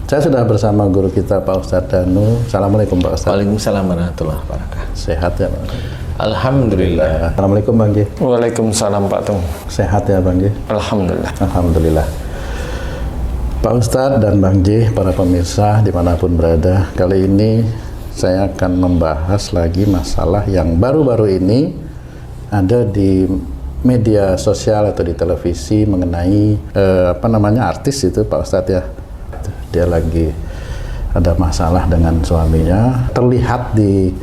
Saya sudah bersama guru kita Pak Ustadz Danu. Assalamualaikum Pak Ustadz. Waalaikumsalam warahmatullahi wabarakatuh. Sehat ya Pak? Alhamdulillah. Assalamualaikum Bang G. Waalaikumsalam Pak Tung. Sehat ya Bang G? Alhamdulillah. Alhamdulillah. Pak Ustadz dan Bang J, para pemirsa dimanapun berada, kali ini saya akan membahas lagi masalah yang baru-baru ini ada di media sosial atau di televisi mengenai artis itu Pak Ustadz ya. Dia lagi ada masalah dengan suaminya, terlihat di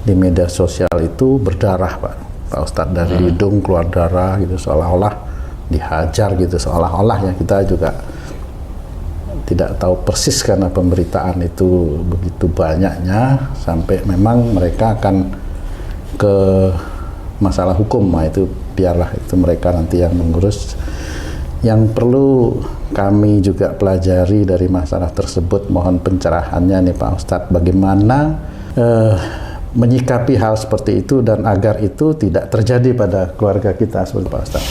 media sosial itu berdarah Pak Ustadz, dari hidung keluar darah gitu, seolah-olah dihajar gitu, seolah-olah ya. Kita juga tidak tahu persis karena pemberitaan itu begitu banyaknya sampai memang mereka akan ke masalah hukum. Nah itu biarlah itu mereka nanti yang mengurus. Yang perlu kami juga pelajari dari masalah tersebut, mohon pencerahannya nih Pak Ustadz, bagaimana menyikapi hal seperti itu dan agar itu tidak terjadi pada keluarga kita seperti Pak Ustadz.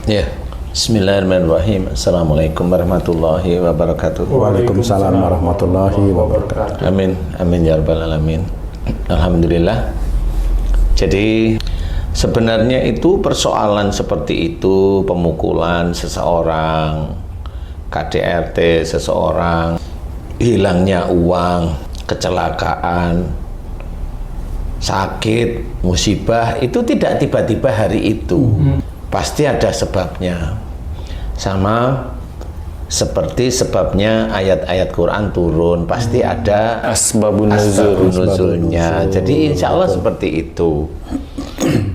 Ya, Bismillahirrahmanirrahim. Assalamualaikum warahmatullahi wabarakatuh. Waalaikumsalam warahmatullahi wabarakatuh. Amin, amin ya rabbal alamin. Alhamdulillah. Jadi sebenarnya itu persoalan seperti itu, pemukulan seseorang, KDRT seseorang, hilangnya uang, kecelakaan, sakit, musibah, itu tidak tiba-tiba hari itu. Pasti ada sebabnya. Sama seperti sebabnya ayat-ayat Quran turun, pasti ada Asbabun nuzulnya. Jadi insya Allah seperti itu.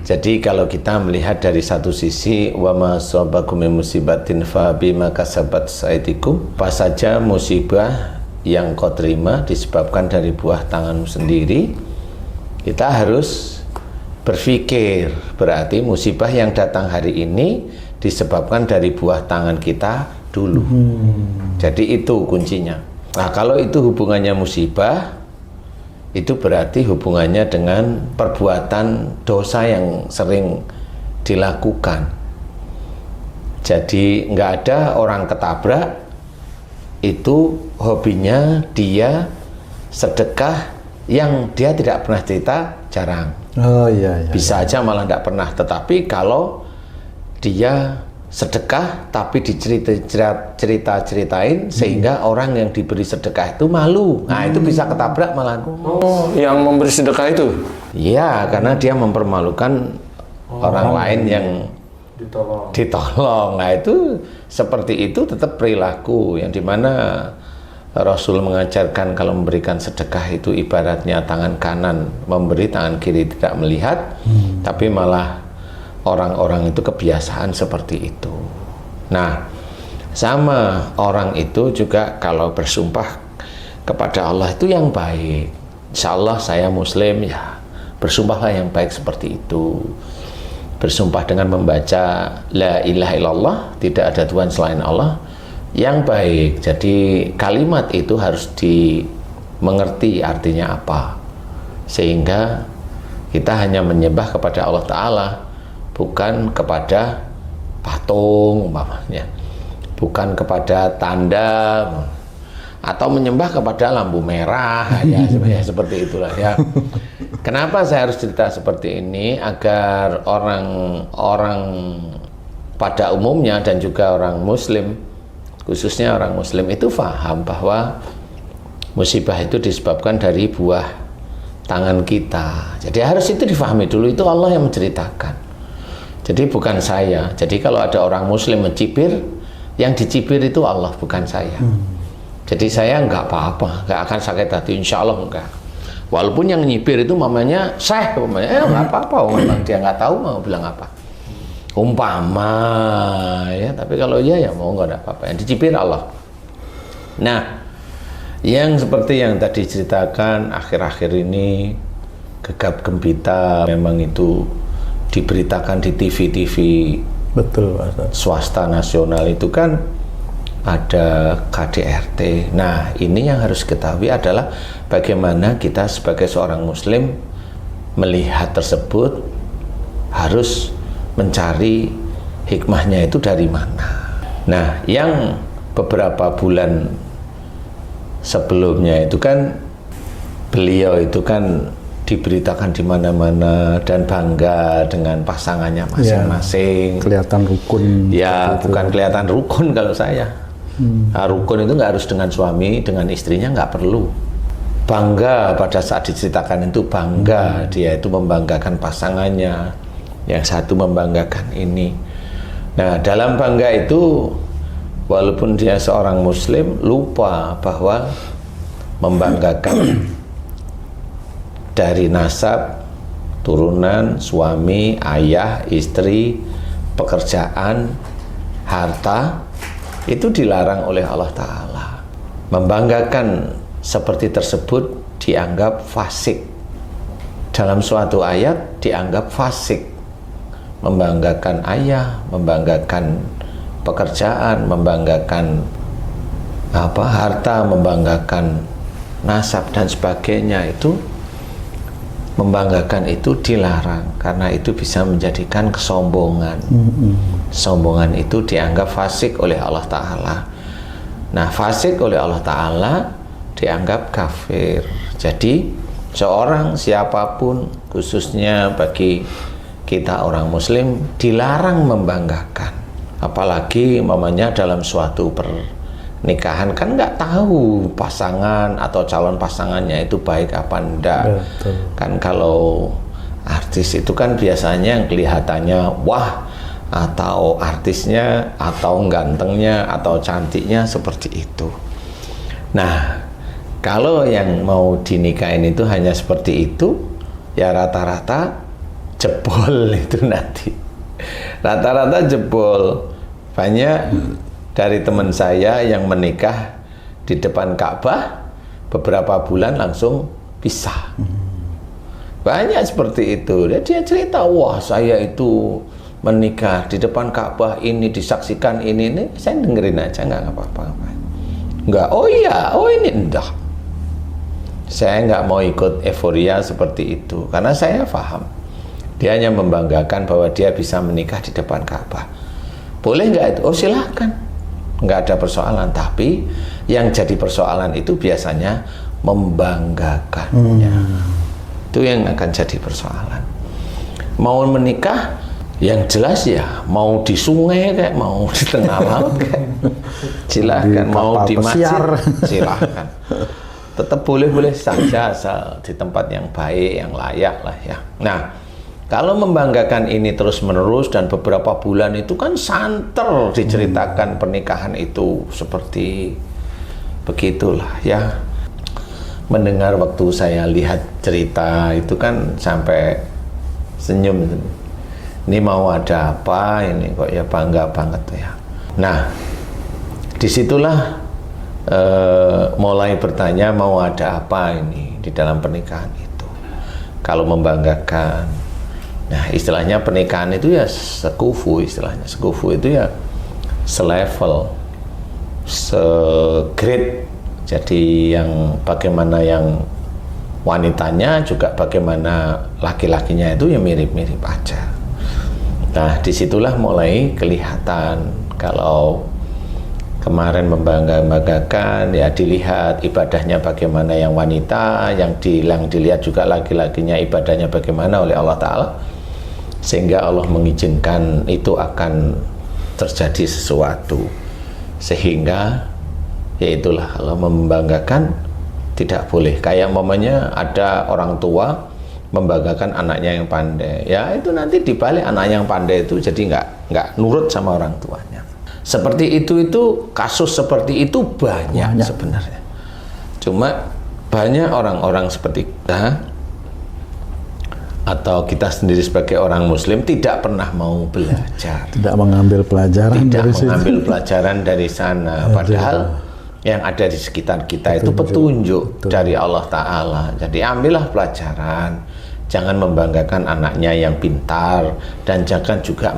Jadi kalau kita melihat dari satu sisi, wa ma asabakum min musibatin fa bima kasabat aydikum, apa saja musibah yang kau terima disebabkan dari buah tanganmu sendiri, kita harus berpikir, berarti musibah yang datang hari ini disebabkan dari buah tangan kita dulu. Jadi itu kuncinya. Nah kalau itu hubungannya musibah, itu berarti hubungannya dengan perbuatan dosa yang sering dilakukan. Jadi nggak ada orang ketabrak itu hobinya dia sedekah yang dia tidak pernah cerita, jarang. Oh iya. Bisa aja malah nggak pernah. Tetapi kalau dia sedekah tapi dicerita-ceritain sehingga orang yang diberi sedekah itu malu. Nah itu bisa ketabrak malah. Oh, yang memberi sedekah itu? Iya, karena dia mempermalukan orang lain yang ditolong. Nah itu seperti itu tetap perilaku yang dimana Rasul mengajarkan kalau memberikan sedekah itu ibaratnya tangan kanan memberi, tangan kiri tidak melihat, tapi malah orang-orang itu kebiasaan seperti itu. Nah, sama orang itu juga kalau bersumpah kepada Allah itu yang baik. Insya Allah saya Muslim, ya bersumpahlah yang baik seperti itu. Bersumpah dengan membaca La ilaha illallah, tidak ada Tuhan selain Allah, yang baik. Jadi kalimat itu harus dimengerti artinya apa, sehingga kita hanya menyembah kepada Allah Ta'ala, bukan kepada patung umpamanya, bukan kepada tanda, atau menyembah kepada lampu merah ya, seperti itulah ya. Kenapa saya harus cerita seperti ini? Agar orang pada umumnya dan juga orang Muslim, khususnya orang Muslim itu paham bahwa musibah itu disebabkan dari buah tangan kita. Jadi harus itu difahami dulu, itu Allah yang menceritakan. Jadi bukan saya. Jadi kalau ada orang Muslim mencibir, yang dicibir itu Allah, bukan saya. Jadi saya nggak apa-apa, nggak akan sakit hati, insya Allah enggak. Walaupun yang nyibir itu mamanya Syekh, nggak apa-apa, memang dia nggak tahu mau bilang apa. Umpama ya, tapi kalau iya ya mau nggak ada apa-apa. Yang dicibir Allah. Nah, yang seperti yang tadi ceritakan akhir-akhir ini, gegap gempita, memang itu diberitakan di TV-TV Betul Pak. swasta nasional itu kan ada KDRT. Nah ini yang harus ketahui adalah bagaimana kita sebagai seorang Muslim melihat tersebut, harus mencari hikmahnya itu dari mana. Nah yang beberapa bulan sebelumnya itu kan beliau itu kan diberitakan di mana-mana dan bangga dengan pasangannya masing-masing. Kelihatan rukun. Ya, bukan kelihatan rukun kalau saya. Nah, rukun itu nggak harus dengan suami, dengan istrinya nggak perlu. Bangga pada saat diceritakan itu bangga, dia itu membanggakan pasangannya, yang satu membanggakan ini. Nah, dalam bangga itu, walaupun dia seorang muslim, lupa bahwa membanggakan dari nasab, turunan, suami, ayah, istri, pekerjaan, harta, itu dilarang oleh Allah Ta'ala. Membanggakan seperti tersebut dianggap fasik. Dalam suatu ayat dianggap fasik. Membanggakan ayah, membanggakan pekerjaan, membanggakan harta, membanggakan nasab dan sebagainya, itu membanggakan itu dilarang karena itu bisa menjadikan kesombongan. Kesombongan itu dianggap fasik oleh Allah Ta'ala. Nah, fasik oleh Allah Ta'ala dianggap kafir. Jadi seorang siapapun, khususnya bagi kita orang muslim, dilarang membanggakan. Apalagi mamanya dalam suatu pernikahan kan nggak tahu pasangan atau calon pasangannya itu baik apa enggak. Betul. Kan kalau artis itu kan biasanya yang kelihatannya wah, atau artisnya atau gantengnya atau cantiknya seperti itu. Nah, kalau yang mau dinikahin itu hanya seperti itu, ya rata-rata jebol itu nanti. Rata-rata jebol. Banyak dari teman saya yang menikah di depan Ka'bah, beberapa bulan langsung pisah. Banyak seperti itu. Dia cerita, wah saya itu menikah di depan Ka'bah, ini disaksikan ini. Saya dengerin aja, nggak apa-apa. Nggak, oh iya, oh ini enggak. Saya nggak mau ikut euforia seperti itu, karena saya paham. Dia hanya membanggakan bahwa dia bisa menikah di depan Ka'bah. Boleh nggak itu? Oh silahkan, nggak ada persoalan. Tapi yang jadi persoalan itu biasanya membanggakannya. Itu yang akan jadi persoalan. Mau menikah, yang jelas ya mau di sungai kayak mau di tengah laut kayak silahkan, mau di masjid silahkan. Tetap boleh-boleh saja asal di tempat yang baik, yang layak lah ya. Nah, kalau membanggakan ini terus-menerus dan beberapa bulan itu kan santer diceritakan pernikahan itu seperti begitulah ya. Mendengar waktu saya lihat cerita itu kan sampai senyum. Ini mau ada apa ini kok ya, bangga banget ya. Nah, disitulah mulai bertanya mau ada apa ini di dalam pernikahan itu. Kalau membanggakan, nah istilahnya pernikahan itu ya sekufu, istilahnya sekufu itu ya selevel, segrade. Jadi yang bagaimana yang wanitanya juga bagaimana laki-lakinya itu ya mirip-mirip aja. Nah, disitulah mulai kelihatan kalau kemarin membanggakan ya dilihat ibadahnya bagaimana yang wanita, yang dilihat juga laki-lakinya ibadahnya bagaimana oleh Allah Ta'ala, sehingga Allah mengizinkan itu akan terjadi sesuatu, sehingga ya itulah kalau membanggakan tidak boleh. Kayak mamanya ada orang tua membanggakan anaknya yang pandai, ya itu nanti dibalik anak yang pandai itu jadi nggak nurut sama orang tuanya. Seperti itu kasus seperti itu banyak sebenarnya. Cuma banyak orang-orang seperti kita atau kita sendiri sebagai orang muslim tidak pernah mau belajar, tidak mengambil pelajaran pelajaran dari sana. Padahal yang ada di sekitar kita itu petunjuk dari Allah Ta'ala. Jadi ambillah pelajaran, jangan membanggakan anaknya yang pintar, dan jangan juga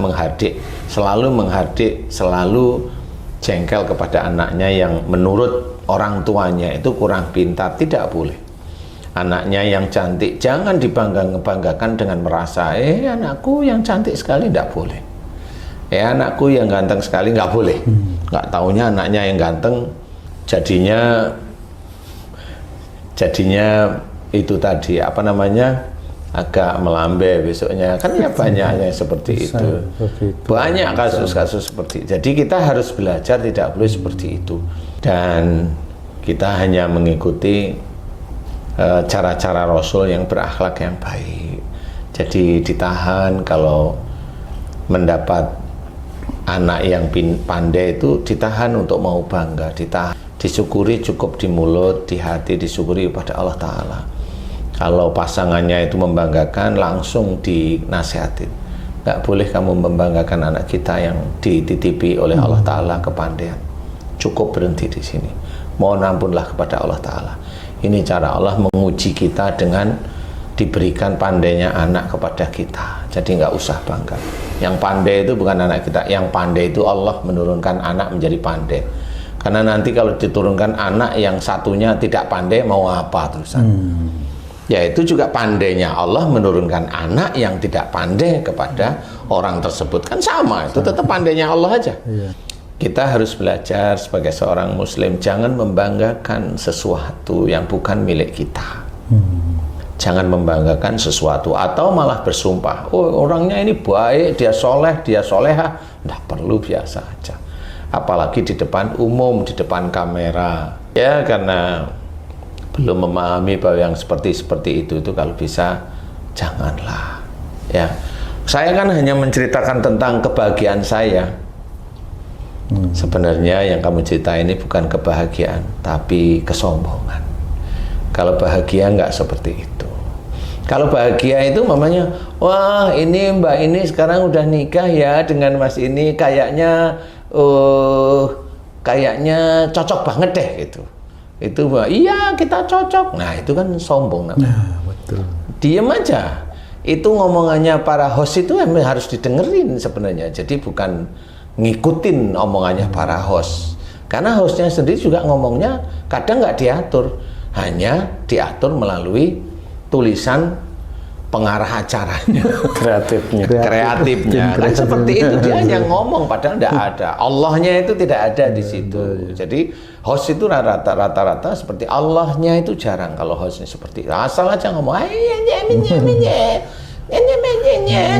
selalu jengkel kepada anaknya yang menurut orang tuanya itu kurang pintar. Tidak boleh. Anaknya yang cantik jangan dibanggakan dengan merasa anakku yang cantik sekali, tidak boleh. Anakku yang ganteng sekali, nggak boleh. Nggak taunya anaknya yang ganteng jadinya jadinya itu tadi apa namanya agak melambai besoknya kan ya banyak yang seperti itu. Banyak kasus-kasus seperti itu. Jadi kita harus belajar tidak boleh seperti itu dan kita hanya mengikuti cara-cara Rasul yang berakhlak yang baik. Jadi ditahan kalau mendapat anak yang pandai itu ditahan untuk mau bangga, ditahan, disyukuri cukup di mulut, di hati disyukuri pada Allah Ta'ala. Kalau pasangannya itu membanggakan langsung dinasihatin. Nggak boleh kamu membanggakan anak kita yang dititipi oleh Allah Ta'ala kepandaian. Cukup berhenti di sini. Mohon ampunlah kepada Allah Ta'ala. Ini cara Allah menguji kita dengan diberikan pandainya anak kepada kita. Jadi nggak usah bangga. Yang pandai itu bukan anak kita. Yang pandai itu Allah menurunkan anak menjadi pandai. Karena nanti kalau diturunkan anak yang satunya tidak pandai, mau apa terusan? Ya itu juga pandainya Allah menurunkan anak yang tidak pandai kepada orang tersebut. Kan sama, itu tetap pandainya Allah aja. Kita harus belajar sebagai seorang muslim, jangan membanggakan sesuatu yang bukan milik kita. Jangan membanggakan sesuatu atau malah bersumpah, oh orangnya ini baik, dia soleh, dia soleha. Nggak perlu, biasa aja. Apalagi di depan umum, di depan kamera. Ya karena belum memahami bahwa yang seperti itu kalau bisa janganlah. Ya, saya kan hanya menceritakan tentang kebahagiaan saya. Sebenarnya yang kamu cerita ini bukan kebahagiaan, tapi kesombongan. Kalau bahagia nggak seperti itu. Kalau bahagia itu mamanya, wah ini mbak ini sekarang udah nikah ya dengan mas ini, kayaknya cocok banget deh gitu. Itu iya kita cocok. Nah itu kan sombong namanya. Nah, betul. Diem aja. Itu ngomongannya para host itu harus didengerin sebenarnya. Jadi bukan ngikutin omongannya para host. Karena hostnya sendiri juga ngomongnya kadang nggak diatur, hanya diatur melalui tulisan pengarah acaranya, kreatifnya. Kan seperti itu, dia hanya ngomong padahal tidak ada. Allahnya itu tidak ada di situ. Jadi host itu rata-rata seperti Allahnya itu jarang. Kalau hostnya seperti itu, asal aja ngomong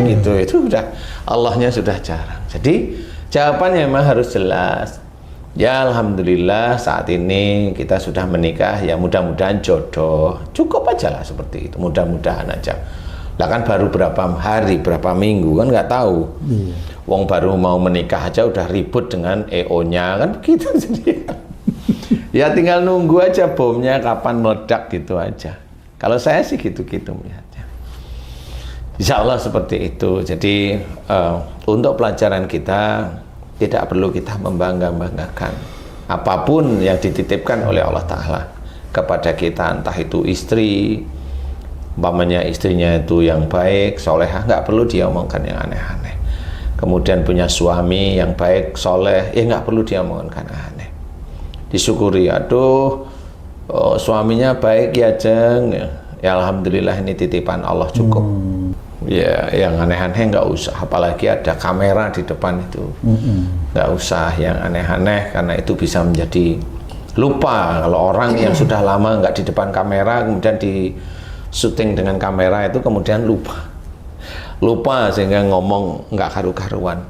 gitu, itu udah Allahnya sudah jarang. Jadi jawabannya memang harus jelas. Ya alhamdulillah saat ini kita sudah menikah, ya mudah-mudahan jodoh. Cukup aja lah seperti itu, mudah-mudahan aja. Lah kan baru berapa hari, berapa minggu kan nggak tahu. Wong baru mau menikah aja udah ribut dengan EO-nya kan begitu. Jadi ya tinggal nunggu aja bomnya kapan meledak gitu aja. Kalau saya sih gitu-gitu melihatnya. Insya Allah seperti itu. Jadi untuk pelajaran kita tidak perlu kita membangga-banggakan apapun yang dititipkan oleh Allah Ta'ala kepada kita, entah itu istri, umpamanya istrinya itu yang baik, solehah, nggak perlu dia omongkan yang aneh-aneh. Kemudian punya suami yang baik, soleh, ya nggak perlu dia omongkan aneh. Disyukuri, aduh suaminya baik ya Jeng, ya alhamdulillah ini titipan Allah cukup. Ya yang aneh-aneh nggak usah, apalagi ada kamera di depan itu, nggak usah yang aneh-aneh karena itu bisa menjadi lupa. Kalau orang yang sudah lama nggak di depan kamera kemudian di syuting dengan kamera itu kemudian lupa sehingga ngomong nggak karu-karuan.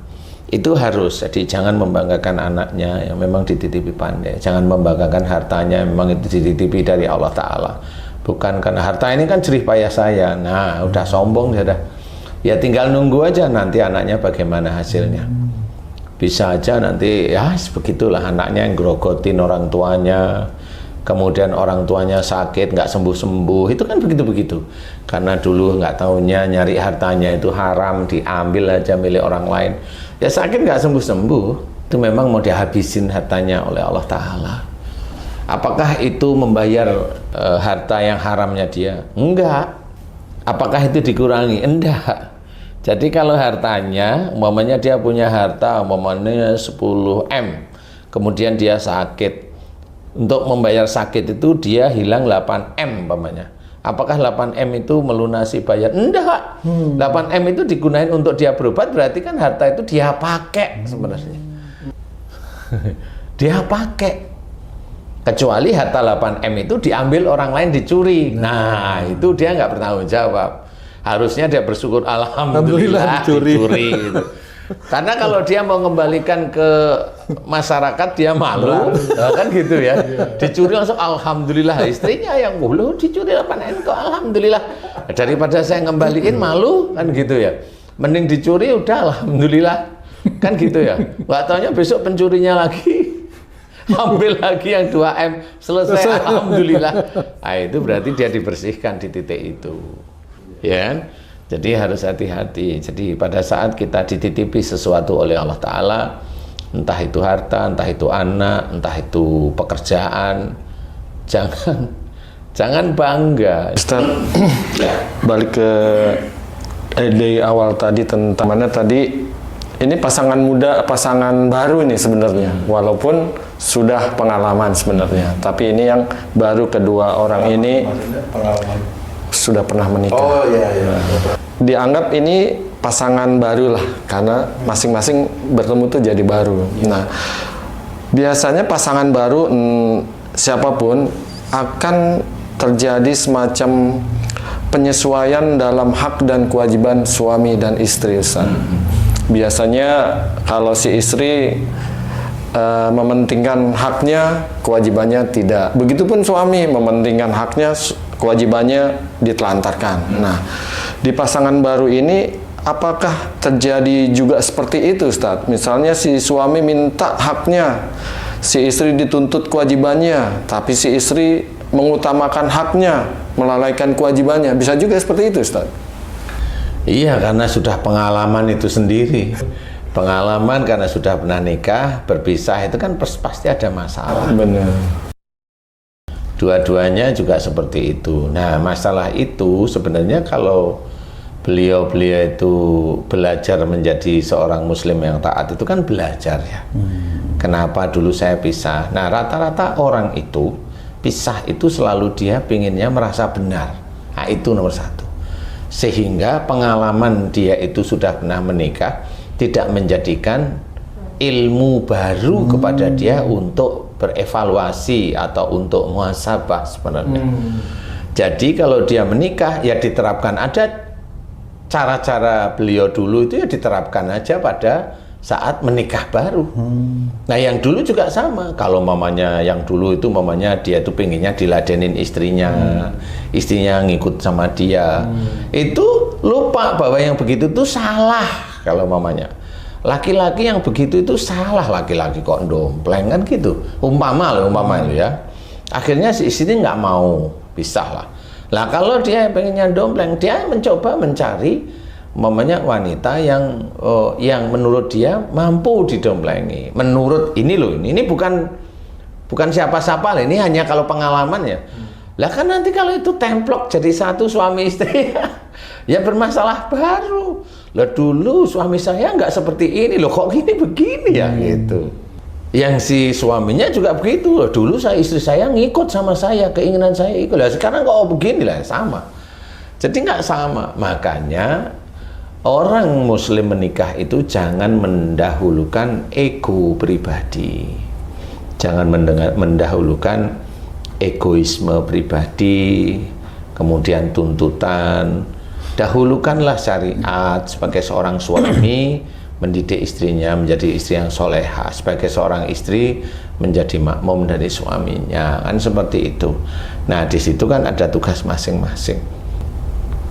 Itu harus, jadi jangan membanggakan anaknya yang memang dititipi pandai, jangan membanggakan hartanya yang memang itu dititipi dari Allah Ta'ala. Bukan karena harta ini kan jerih payah saya. Nah udah sombong dia dah. Ya tinggal nunggu aja nanti anaknya bagaimana hasilnya. Bisa aja nanti ya begitulah anaknya yang grogotin orang tuanya, kemudian orang tuanya sakit nggak sembuh-sembuh, itu kan begitu-begitu. Karena dulu nggak taunya nyari hartanya itu haram, diambil aja milik orang lain. Ya sakit nggak sembuh-sembuh, itu memang mau dihabisin hartanya oleh Allah Ta'ala. Apakah itu membayar harta yang haramnya dia? Enggak. Apakah itu dikurangi? Enggak. Jadi kalau hartanya, umpamanya dia punya harta umpamanya 10M, kemudian dia sakit, untuk membayar sakit itu dia hilang 8M umpamanya. Apakah 8M itu melunasi bayar? Enggak. 8M itu digunakan untuk dia berobat, berarti kan harta itu dia pakai sebenarnya. Dia pakai. Kecuali harta 8M itu diambil orang lain dicuri. Nah, itu dia nggak bertanggung jawab. Harusnya dia bersyukur, alhamdulillah dicuri. Gitu. Karena kalau dia mau mengembalikan ke masyarakat dia malu, kan gitu ya. Dicuri langsung alhamdulillah, istrinya yang mulu dicuri 8M kok alhamdulillah. Daripada saya ngembaliin malu, kan gitu ya. Mending dicuri udah alhamdulillah, kan gitu ya. Nggak taunya besok pencurinya lagi. Ambil lagi yang 2M, selesai alhamdulillah. Nah, itu berarti dia dibersihkan di titik itu, ya kan? Jadi harus hati-hati. Jadi pada saat kita dititipi sesuatu oleh Allah Ta'ala, entah itu harta, entah itu anak, entah itu pekerjaan, jangan bangga. Ustaz, balik ke ide awal tadi tentang mana tadi, ini pasangan muda, pasangan baru ini sebenarnya, walaupun sudah pengalaman sebenarnya, tapi ini yang baru kedua orang ini sudah pernah menikah. Oh iya, iya. Dianggap ini pasangan baru lah, karena masing-masing bertemu tuh jadi baru. Nah, biasanya pasangan baru siapapun akan terjadi semacam penyesuaian dalam hak dan kewajiban suami dan istri, Ustaz. Biasanya kalau si istri mementingkan haknya, kewajibannya tidak. Begitupun suami mementingkan haknya, kewajibannya ditelantarkan. Nah, di pasangan baru ini apakah terjadi juga seperti itu, Ustaz? Misalnya si suami minta haknya, si istri dituntut kewajibannya, tapi si istri mengutamakan haknya, melalaikan kewajibannya. Bisa juga seperti itu, Ustaz? Iya, karena sudah pengalaman itu sendiri. Pengalaman karena sudah pernah nikah, berpisah itu kan pasti ada masalah. Benar. Dua-duanya juga seperti itu. Nah, masalah itu sebenarnya kalau beliau-beliau itu belajar menjadi seorang muslim yang taat itu kan belajar ya. Kenapa dulu saya pisah? Nah, rata-rata orang itu pisah itu selalu dia pinginnya merasa benar. Nah, itu nomor satu. Sehingga pengalaman dia itu sudah pernah menikah tidak menjadikan ilmu baru kepada dia untuk berevaluasi atau untuk muhasabah sebenarnya. Jadi kalau dia menikah ya diterapkan ada cara-cara beliau dulu itu ya diterapkan aja pada saat menikah baru. Nah, yang dulu juga sama. Kalau mamanya yang dulu itu mamanya dia itu pengennya diladenin istrinya, istrinya ngikut sama dia. Itu lupa bahwa yang begitu itu salah kalau mamanya. Laki-laki yang begitu itu salah, laki-laki kok dompleng kan gitu. Umpama itu ya. Akhirnya si istri nggak mau, pisah lah. Lah kalau dia pengennya dompleng, dia mencoba mencari mamanya wanita yang menurut dia mampu didomplengi. Menurut ini loh, ini bukan siapa-siapa lah, ini hanya kalau pengalaman ya. Lah kan nanti kalau itu templok jadi satu suami istri ya bermasalah baru. Lah dulu suami saya nggak seperti ini loh, kok gini begini ya gitu. Yang si suaminya juga begitu loh, dulu istri saya ngikut sama saya, keinginan saya ikut. Lah sekarang kok begini lah, sama. Jadi nggak sama. Makanya orang muslim menikah itu jangan mendahulukan ego pribadi. Jangan mendahulukan egoisme pribadi, kemudian tuntutan. Dahulukanlah syariat sebagai seorang suami mendidik istrinya menjadi istri yang soleha, sebagai seorang istri menjadi makmum dari suaminya, kan seperti itu. Nah, di situ kan ada tugas masing-masing.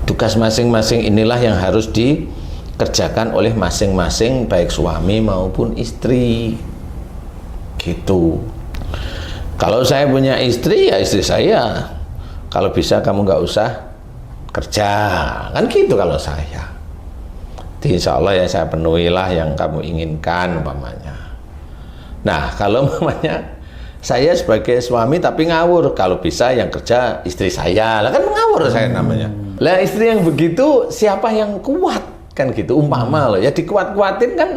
Tugas masing-masing inilah yang harus dikerjakan oleh masing-masing baik suami maupun istri. Gitu. Kalau saya punya istri, ya istri saya. Kalau bisa kamu nggak usah kerja, kan gitu kalau saya. Insya Allah ya saya penuhilah yang kamu inginkan umpamanya. Nah, kalau umpamanya saya sebagai suami tapi ngawur, kalau bisa yang kerja istri saya, lah kan ngawur saya namanya. Lah istri yang begitu siapa yang kuat kan gitu umpama loh ya, dikuat-kuatin kan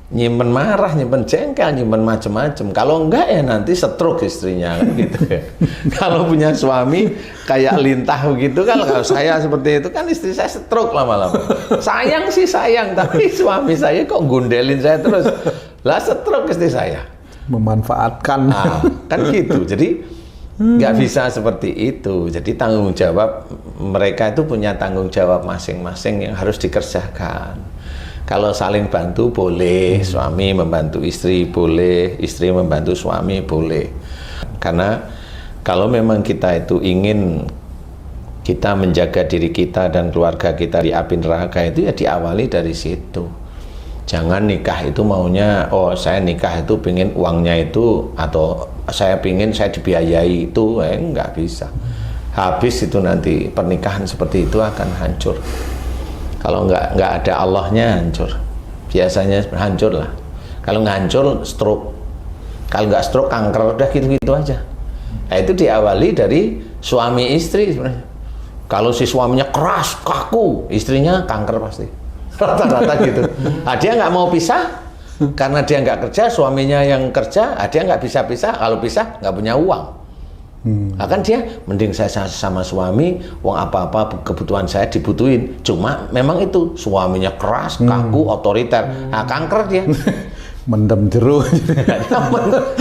nyimpen marah, nyimpen jengkel, nyimpen macem-macem. Kalau enggak ya nanti stroke istrinya kan gitu ya. Kalau punya suami kayak lintah begitu kan, kalau saya seperti itu kan istri saya stroke lama-lama. Sayang sih sayang, tapi suami saya kok gundelin saya terus. Lah stroke istri saya. memanfaatkan. Nah, kan gitu. Jadi nggak bisa seperti itu. Jadi tanggung jawab mereka itu punya tanggung jawab masing-masing yang harus dikerjakan. Kalau saling bantu boleh, suami membantu istri boleh, istri membantu suami boleh. Karena kalau memang kita itu ingin kita menjaga diri kita dan keluarga kita di api neraka itu ya diawali dari situ. Jangan nikah itu maunya, oh saya nikah itu pingin uangnya itu, atau saya pingin saya dibiayai itu, nggak bisa. Habis itu nanti pernikahan seperti itu akan hancur. Kalau nggak ada Allahnya hancur. Biasanya hancur lah. Kalau nggak hancur stroke. Kalau nggak stroke kanker, udah gitu-gitu aja. Nah, itu diawali dari suami istri sebenarnya. Kalau si suaminya keras, kaku, istrinya kanker pasti. Rata-rata gitu. Nah, dia nggak mau pisah karena dia nggak kerja, suaminya yang kerja, dia nggak bisa pisah. Kalau pisah nggak punya uang. Nah, kan dia mending saya sama suami, uang apa-apa kebutuhan saya dibutuhin. Cuma memang itu suaminya keras, kaku, otoriter. Nah, kanker dia. Mendem jeruk.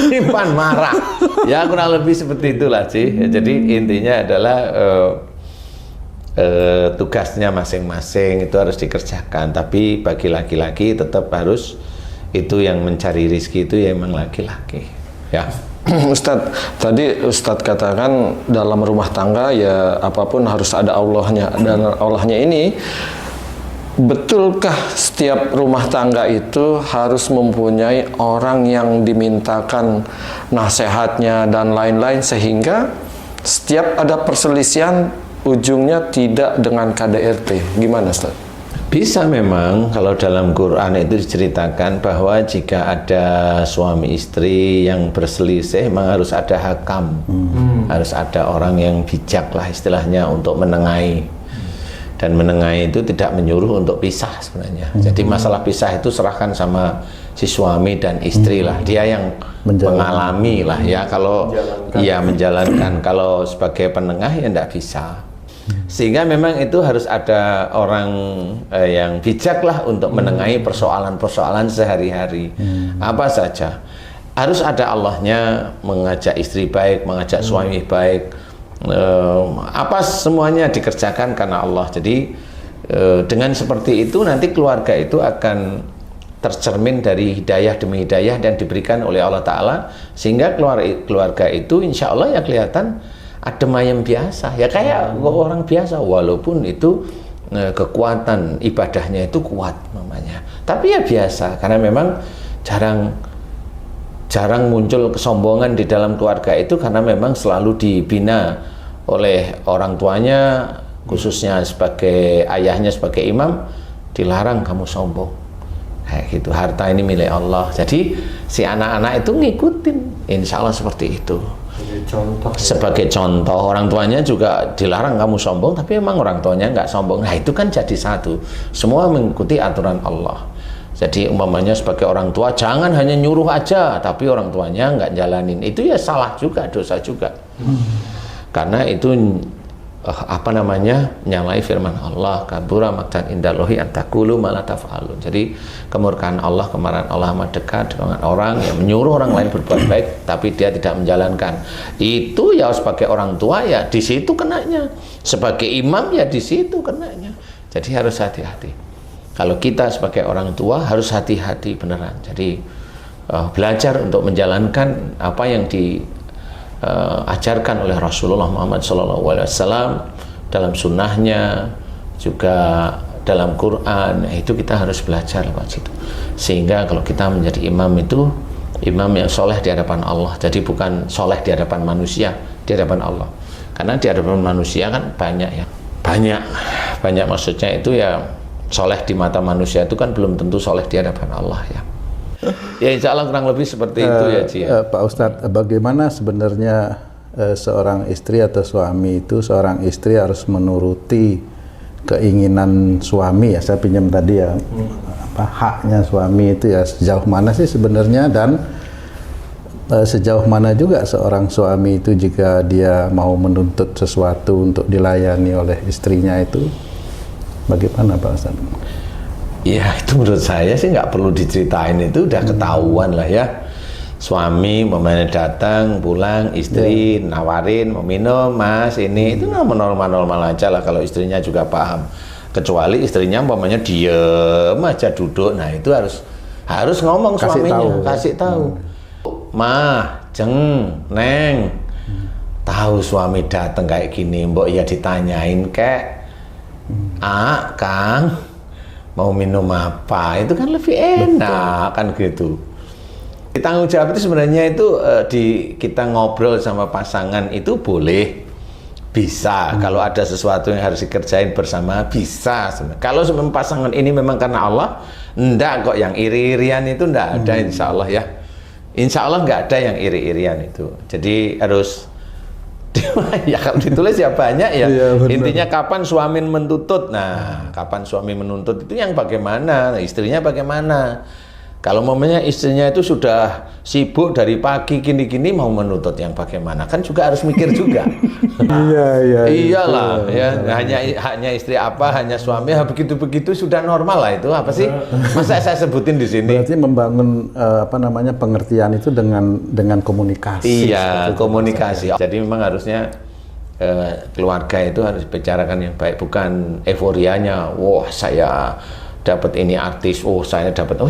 Simpan marah. Ya kurang lebih seperti itulah sih. Jadi intinya adalah tugasnya masing-masing itu harus dikerjakan, tapi bagi laki-laki tetap harus itu yang mencari rezeki itu ya emang laki-laki ya. Ustadz, tadi Ustadz katakan dalam rumah tangga ya apapun harus ada Allahnya, dan Allahnya ini betulkah setiap rumah tangga itu harus mempunyai orang yang dimintakan nasihatnya dan lain-lain sehingga setiap ada perselisihan ujungnya tidak dengan KDRT? Gimana, Ustaz? Bisa memang, kalau dalam Quran itu diceritakan bahwa jika ada suami istri yang berselisih memang harus ada hakam, harus ada orang yang bijak lah istilahnya untuk menengahi. Dan menengahi itu tidak menyuruh untuk pisah sebenarnya. Jadi masalah pisah itu serahkan sama si suami dan istri lah, dia yang mengalami lah ya. Kalau ia menjalankan, kalau sebagai penengah ya tidak bisa. Sehingga memang itu harus ada orang yang bijak lah untuk menengahi persoalan-persoalan sehari-hari. Apa saja harus ada Allahnya, mengajak istri baik, mengajak suami baik, apa semuanya dikerjakan karena Allah. Jadi dengan seperti itu nanti keluarga itu akan tercermin dari hidayah demi hidayah dan diberikan oleh Allah Ta'ala, sehingga keluarga itu insya Allah ya kelihatan adem ayem biasa, ya kayak orang biasa, walaupun itu kekuatan ibadahnya itu kuat namanya, tapi ya biasa, karena memang jarang muncul kesombongan di dalam keluarga itu, karena memang selalu dibina oleh orang tuanya, khususnya sebagai ayahnya sebagai imam, dilarang kamu sombong kayak gitu, harta ini milik Allah. Jadi si anak-anak itu ngikutin, insya Allah seperti itu. Sebagai contoh, orang tuanya juga dilarang kamu sombong, tapi memang orang tuanya nggak sombong. Nah itu kan jadi satu, semua mengikuti aturan Allah. Jadi umpamanya sebagai orang tua jangan hanya nyuruh aja, tapi orang tuanya nggak jalanin, itu ya salah juga, dosa juga. Karena itu nyalai firman Allah, kabura maqtan indallahi an taqulu ma la taf'alun. Jadi kemurkaan Allah, kemarahan Allah amat dekat dengan orang yang menyuruh orang lain berbuat baik tapi dia tidak menjalankan. Itu ya sebagai orang tua ya di situ kenanya, sebagai imam ya di situ kenanya. Jadi harus hati-hati. Kalau kita sebagai orang tua harus hati-hati beneran. Jadi belajar untuk menjalankan apa yang diajarkan oleh Rasulullah Muhammad SAW dalam sunnahnya, juga dalam Quran. Itu kita harus belajar lewat situ, sehingga kalau kita menjadi imam itu imam yang soleh di hadapan Allah. Jadi bukan soleh di hadapan manusia, di hadapan Allah. Karena di hadapan manusia kan banyak ya, banyak maksudnya itu ya, soleh di mata manusia itu kan belum tentu soleh di hadapan Allah ya. Ya insya Allah kurang lebih seperti itu ya Ci. Pak Ustadz, bagaimana sebenarnya seorang istri atau suami itu, seorang istri harus menuruti keinginan suami ya, saya pinjam tadi ya, haknya suami itu ya sejauh mana sih sebenarnya, dan sejauh mana juga seorang suami itu jika dia mau menuntut sesuatu untuk dilayani oleh istrinya itu, bagaimana Pak Ustadz? Ya itu menurut saya sih nggak perlu diceritain, itu udah ketahuan lah ya. suami umpamanya datang pulang, istri nawarin mau minum, mas ini itu normal-normal aja lah kalau istrinya juga paham. Kecuali istrinya umpamanya diem aja duduk, nah itu harus ngomong suaminya, kasih tahu. Mah, Jeng, Neng, tahu suami datang kayak gini, mbok ya ditanyain kek, Kang, mau minum apa? Itu kan lebih enak. Betul. Kan gitu. Tanggung jawab itu sebenarnya itu kita ngobrol sama pasangan itu boleh, bisa. Kalau ada sesuatu yang harus dikerjain bersama, bisa. Kalau pasangan ini memang karena Allah, enggak kok yang iri-irian itu enggak ada, insya Allah ya. Insya Allah enggak ada yang iri-irian itu. Jadi harus ya kalau ditulis ya banyak ya. Intinya kapan suami menuntut. Nah, kapan suami menuntut itu yang bagaimana? Nah, istrinya bagaimana? Kalau momennya istrinya itu sudah sibuk dari pagi gini-gini mau menuntut yang bagaimana? Kan juga harus mikir juga. Iyalah ya, hanya istri apa, hanya suami, begitu-begitu sudah normal lah itu. Apa sih? Masa saya sebutin di sini? Berarti membangun pengertian itu dengan komunikasi. Iya, komunikasi. Jadi memang harusnya keluarga itu harus bicarakan yang baik, bukan euforianya. Wah, saya dapat ini artis, saya dapat,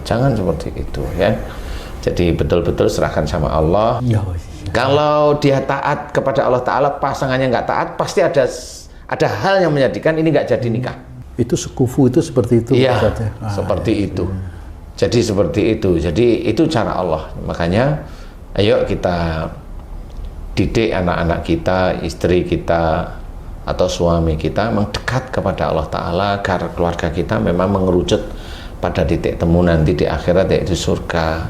jangan seperti itu ya. Jadi betul-betul serahkan sama Allah. Kalau dia taat kepada Allah Ta'ala, pasangannya nggak taat, pasti ada hal yang menyedihkan, ini nggak jadi nikah. Itu sekufu itu seperti itu. Iya, seperti itu. Jadi seperti itu. Jadi itu cara Allah. Makanya ayo kita didik anak-anak kita, istri kita, atau suami kita mendekat kepada Allah Ta'ala agar keluarga kita memang mengerucut pada titik temu nanti di akhirat, yaitu surga.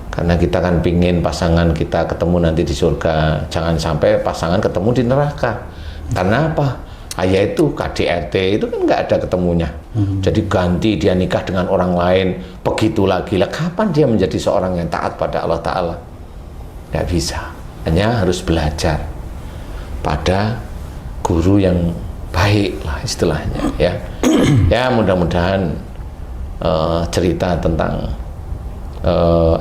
Karena kita kan pingin pasangan kita ketemu nanti di surga, jangan sampai pasangan ketemu di neraka. Karena apa? Yaitu KDRT itu kan nggak ada ketemunya. Jadi ganti dia nikah dengan orang lain, begitu lagi lah. Kapan dia menjadi seorang yang taat pada Allah Ta'ala? Nggak bisa. Hanya harus belajar pada guru yang baik lah istilahnya ya. Ya mudah-mudahan cerita tentang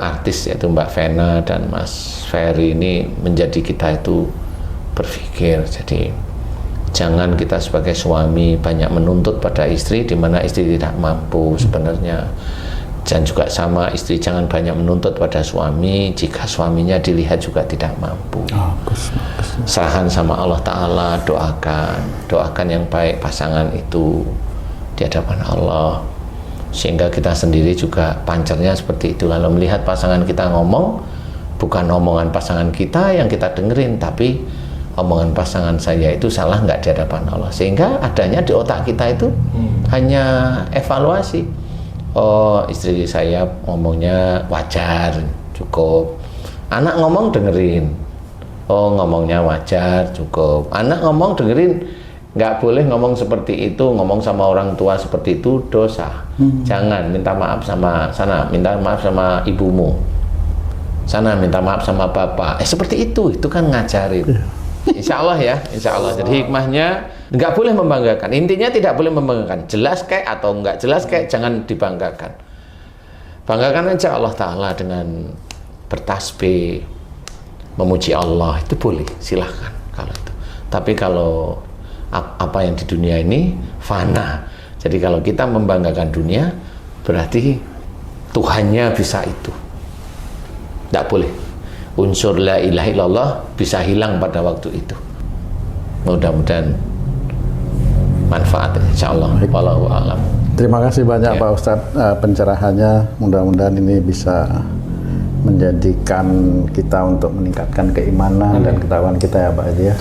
artis yaitu Mbak Vena dan Mas Ferry ini menjadi kita itu berpikir. Jadi jangan kita sebagai suami banyak menuntut pada istri di mana istri tidak mampu sebenarnya. Dan juga sama istri jangan banyak menuntut pada suami jika suaminya dilihat juga tidak mampu. Serahkan sama Allah Ta'ala, doakan yang baik pasangan itu di hadapan Allah, sehingga kita sendiri juga pancernya seperti itu. Lalu melihat pasangan kita ngomong, bukan omongan pasangan kita yang kita dengerin, tapi omongan pasangan saya itu salah nggak di hadapan Allah, sehingga adanya di otak kita itu hanya evaluasi. Istri saya ngomongnya wajar, cukup. Anak ngomong dengerin. Ngomongnya wajar, cukup. Anak ngomong dengerin. Nggak boleh ngomong seperti itu, ngomong sama orang tua seperti itu dosa. Jangan, minta maaf sama sana, minta maaf sama ibumu. Sana minta maaf sama bapak. Seperti itu kan ngajarin. Insya Allah ya, insya Allah. Jadi hikmahnya nggak boleh membanggakan. Intinya tidak boleh membanggakan. Jelas kayak atau nggak jelas kayak jangan dibanggakan. Banggakan aja Allah Ta'ala dengan bertasbih, memuji Allah, itu boleh, silahkan kalau itu. Tapi kalau apa yang di dunia ini fana. Jadi kalau kita membanggakan dunia, berarti Tuhannya bisa itu. Nggak boleh. Unsur la ilaha illallah bisa hilang pada waktu itu. Mudah-mudahan manfaat insyaallah. Wallahu a'lam. Terima kasih banyak Pak Ustadz pencerahannya. Mudah-mudahan ini bisa menjadikan kita untuk meningkatkan keimanan dan ketakwaan kita ya Pak Edi ya.